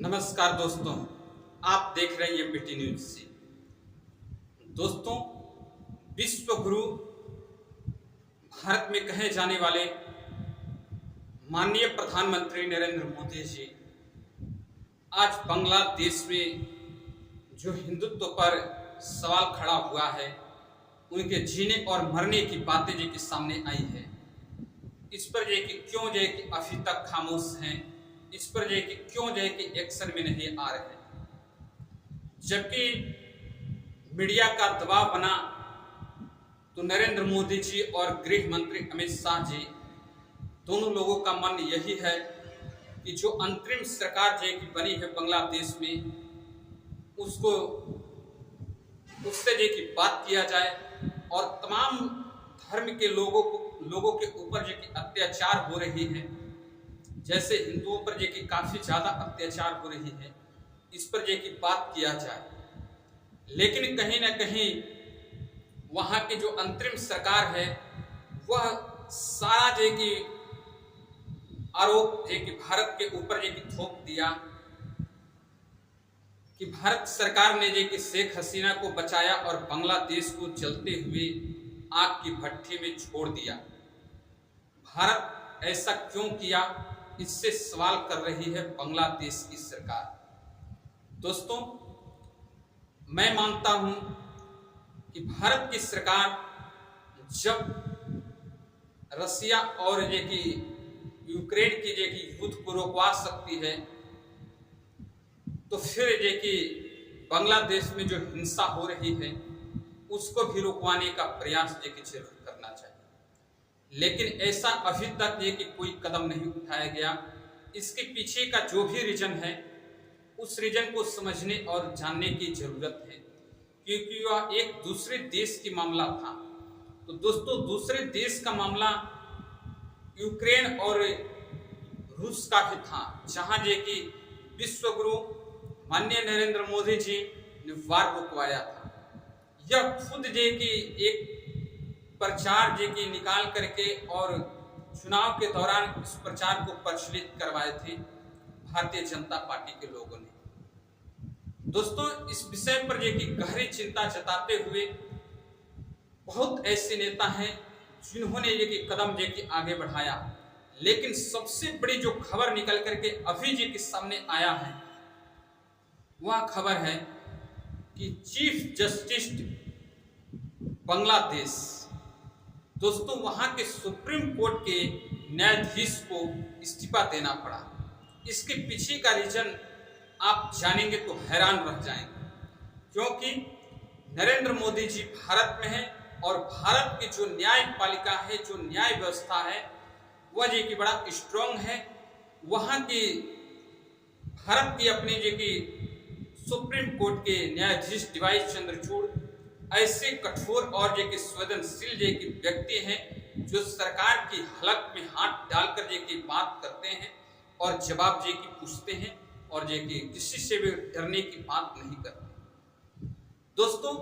नमस्कार दोस्तों, आप देख रहे हैं ये बीटी न्यूज से। दोस्तों, विश्व गुरु भारत में कहे जाने वाले माननीय प्रधानमंत्री नरेंद्र मोदी जी आज बांग्लादेश में जो हिंदुत्व पर सवाल खड़ा हुआ है, उनके जीने और मरने की बातें जो कि सामने आई है, इस पर जो कि क्यों जो कि अभी तक खामोश हैं, इस पर जो कि क्यों जो कि एक्शन में नहीं आ रहे हैं। जबकि मीडिया का दबाव बना तो नरेंद्र मोदी जी और गृह मंत्री अमित शाह जी दोनों लोगों का मन यही है कि जो अंतरिम सरकार जो कि बनी है बांग्लादेश में, उसको उससे जो कि बात किया जाए और तमाम धर्म के लोगों के ऊपर जो कि अत्याचार हो रही है, जैसे हिंदुओं पर जो कि काफी ज्यादा अत्याचार हो रही है, इस पर जो कि बात किया जाए। लेकिन कहीं ना कहीं वहां की जो अंतरिम सरकार है, वह सारा जो कि आरोप जो कि भारत के ऊपर जो कि थोप दिया कि भारत सरकार ने जो कि शेख हसीना को बचाया और बांग्लादेश को जलते हुए आग की भट्टी में छोड़ दिया। भारत ऐसा क्यों किया, इससे सवाल कर रही है बांग्लादेश की सरकार। दोस्तों, मैं मानता हूं कि भारत की सरकार जब रसिया और ये कि यूक्रेन की जे कि युद्ध को रोकवा सकती है, तो फिर ये कि बांग्लादेश में जो हिंसा हो रही है उसको भी रुकवाने का प्रयास ये कि जरूर करना चाहिए। लेकिन ऐसा अभी तक ये कि कोई कदम नहीं उठाया गया। इसके पीछे का जो भी रीजन है, उस रीजन को समझने और जानने की जरूरत है, क्योंकि वह एक दूसरे देश की मामला था। तो दोस्तों, दूसरे देश का मामला यूक्रेन और रूस का भी था, जहां जे कि विश्व गुरु माननीय नरेंद्र मोदी जी ने वार रुकवाया था। यह खुद जे कि एक प्रचार जे कि निकाल करके और चुनाव के दौरान इस प्रचार को प्रचलित करवाए थे भारतीय जनता पार्टी के लोगों ने। दोस्तों, इस विषय पर जे कि गहरी चिंता जताते हुए बहुत ऐसे नेता हैं जिन्होंने ये कि कदम जे कि आगे बढ़ाया। लेकिन सबसे बड़ी जो खबर निकल करके अभी जे कि सामने आया है, वह खबर है कि चीफ जस्टिस बांग्लादेश, दोस्तों, वहां के सुप्रीम कोर्ट के न्यायाधीश को इस्तीफा देना पड़ा। इसके पीछे का रीजन आप जानेंगे तो हैरान रह जाएंगे, क्योंकि नरेंद्र मोदी जी भारत में है और भारत की जो न्यायपालिका है, जो न्याय व्यवस्था है, वह जो कि बड़ा स्ट्रांग है। वहां की भारत की अपनी जो कि सुप्रीम कोर्ट के न्यायाधीश डीवाई चंद्रचूड़ ऐसे कठोर और जो कि संवेदनशील जो कि व्यक्ति हैं, जो सरकार की हलक में हाथ डालकर जो कि बात करते हैं और जवाब जो कि पूछते हैं और जो कि किसी से भी डरने की बात नहीं करते। दोस्तों,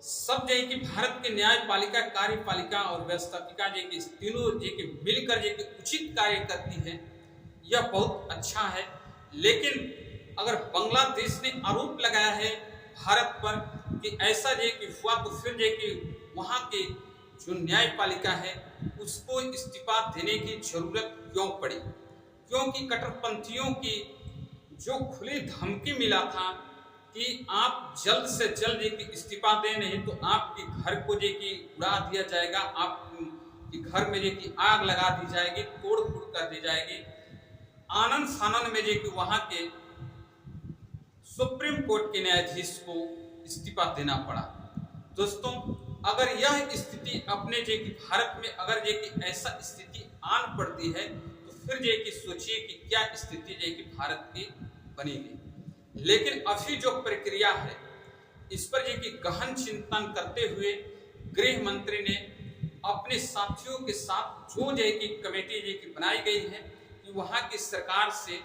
सब जो कि भारत के न्यायपालिका, कार्यपालिका और व्यवस्थापिका जो कि तीनों जो कि मिलकर जो कि उचित कार्य करती है, यह बहुत अच्छा है। लेकिन अगर बांग्लादेश ने आरोप लगाया है भारत पर कि ऐसा जो कि हुआ, तो फिर जो कि वहां के जो न्यायपालिका है उसको इस्तीफा देने की जरूरत क्यों पड़ी? क्योंकि कट्टरपंथियों की जो खुली धमकी मिला था कि आप जल्द से जल्द एक इस्तीफा दें, नहीं तो आपके घर को जो कि उड़ा दिया जाएगा, आपके घर में जो कि आग लगा दी जाएगी, तोड़ फोड़ कर दी जाएगी। आनंद फानन में जो कि वहां के सुप्रीम कोर्ट के न्यायाधीश को इस्तीफा देना पड़ा। दोस्तों, अगर यह स्थिति अपने जो कि भारत में अगर जो कि ऐसा स्थिति आन पड़ती है, तो फिर जो कि सोचिए कि क्या स्थिति जो कि भारत की बनेगी। लेकिन अभी जो प्रक्रिया है, इस पर जो कि गहन चिंतन करते हुए गृह मंत्री ने अपने साथियों के साथ जो कि कमेटी जो कि बनाई गई है कि वहां की सरकार से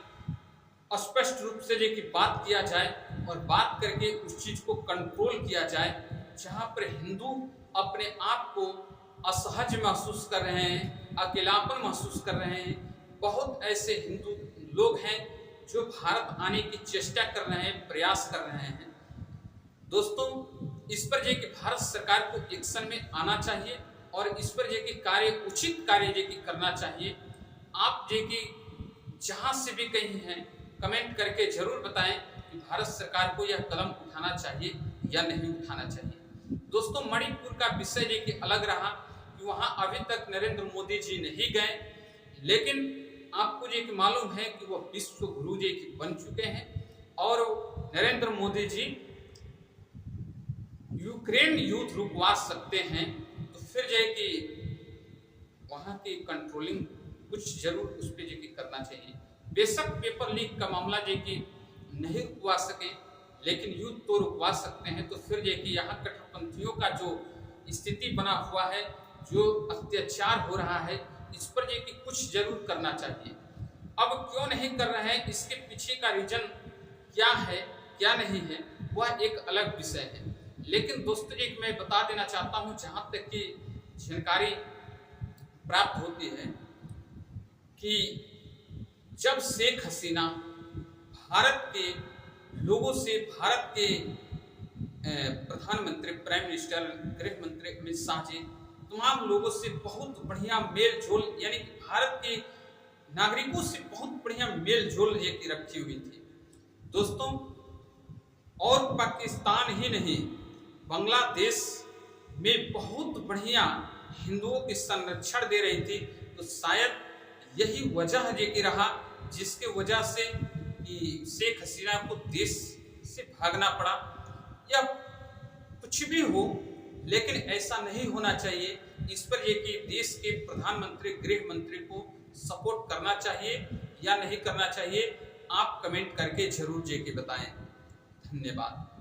स्पष्ट रूप से जो कि बात किया जाए और बात करके उस चीज को कंट्रोल किया जाए, जहां पर हिंदू अपने आप को असहज महसूस कर रहे हैं, अकेलापन महसूस कर रहे हैं। बहुत ऐसे हिंदू लोग हैं जो भारत आने की चेष्टा कर रहे हैं, प्रयास कर रहे हैं, दोस्तों इस पर जो कि भारत सरकार को एक्शन में आना चाहिए और इस पर जो कि उचित कार्य जो कि करना चाहिए। आप जो कि जहां से भी कहीं हैं कमेंट करके जरूर बताएं कि भारत सरकार को यह कदम उठाना चाहिए या नहीं उठाना चाहिए। दोस्तों मणिपुर का विषय जो कि अलग रहा कि वहां अभी तक नरेंद्र मोदी जी नहीं गए, लेकिन आपको जो कि मालूम है कि वो विश्व गुरु जी की बन चुके हैं और नरेंद्र मोदी जी यूक्रेन युद्ध रुकवा सकते हैं, तो फिर जो है कि वहां की कंट्रोलिंग कुछ जरूर उस पर जो कि करना चाहिए। बेशक पेपर लीक का मामला जो कि नहीं रुकवा सके, लेकिन युद्ध तो रुकवा सकते हैं, तो फिर जो कि यहाँ कट्टरपंथियों का जो स्थिति बना हुआ है, जो अत्याचार हो रहा है, इस पर जो कि कुछ जरूर करना चाहिए। अब क्यों नहीं कर रहे हैं, इसके पीछे का रीजन क्या है क्या नहीं है, वह एक अलग विषय है। लेकिन दोस्तों एक मैं बता देना चाहता हूं, जहां तक की जानकारी प्राप्त होती है कि जब शेख हसीना भारत के लोगों से, भारत के प्रधानमंत्री, प्राइम मिनिस्टर, गृह मंत्री अमित शाह जी तमाम लोगों से बहुत बढ़िया मेल जोल, यानी कि भारत के नागरिकों से बहुत बढ़िया मेल जोल की रखी हुई थी दोस्तों। और पाकिस्तान ही नहीं, बांग्लादेश में बहुत बढ़िया हिंदुओं की संरक्षण दे रही थी। तो शायद यही वजह जो कि रहा जिसके वजह से कि शेख हसीना को देश से भागना पड़ा, या कुछ भी हो, लेकिन ऐसा नहीं होना चाहिए। इस पर यह कि देश के प्रधानमंत्री, गृह मंत्री को सपोर्ट करना चाहिए या नहीं करना चाहिए, आप कमेंट करके जरूर जे के बताएं। धन्यवाद।